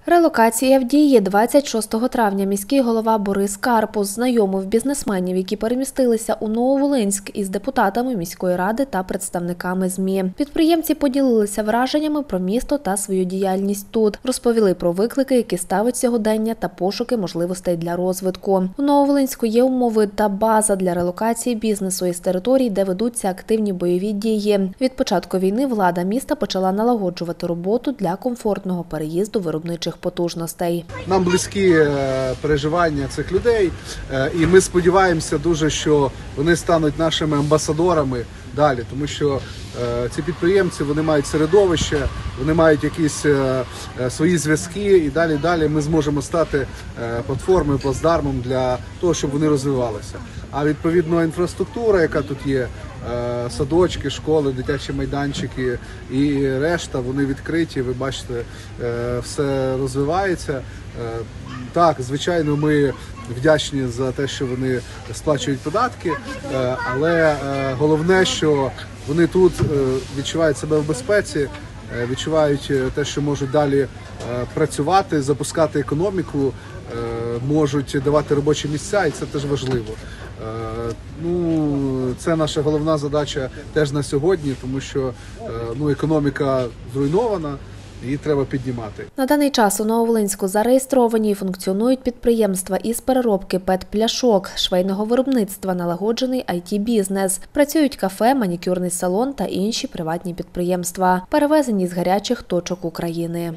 Релокація в дії. 26 травня міський голова Борис Карпус знайомив бізнесменів, які перемістилися у Нововолинськ, із депутатами міської ради та представниками ЗМІ. Підприємці поділилися враженнями про місто та свою діяльність тут. Розповіли про виклики, які ставить сьогодення, та пошуки можливостей для розвитку. У Нововолинську є умови та база для релокації бізнесу із територій, де ведуться активні бойові дії. Від початку війни влада міста почала налагоджувати роботу для комфортного переїзду виробничих потужностей. Нам близькі переживання цих людей, і ми сподіваємося дуже, що вони стануть нашими амбасадорами далі, тому що ці підприємці, вони мають середовище, вони мають якісь свої зв'язки, і далі ми зможемо стати платформою, плацдармом для того, щоб вони розвивалися. А відповідно інфраструктура, яка тут є, садочки, школи, дитячі майданчики і решта, вони відкриті, ви бачите, все розвивається. Так, звичайно, ми вдячні за те, що вони сплачують податки, але головне, що вони тут відчувають себе в безпеці, відчувають те, що можуть далі працювати, запускати економіку, можуть давати робочі місця, і це теж важливо. Це наша головна задача теж на сьогодні, тому що економіка зруйнована, її треба піднімати. На даний час у Нововолинську зареєстровані і функціонують підприємства із переробки ПЕТ-пляшок, швейного виробництва, налагоджений IT-бізнес. Працюють кафе, манікюрний салон та інші приватні підприємства, перевезені з гарячих точок України.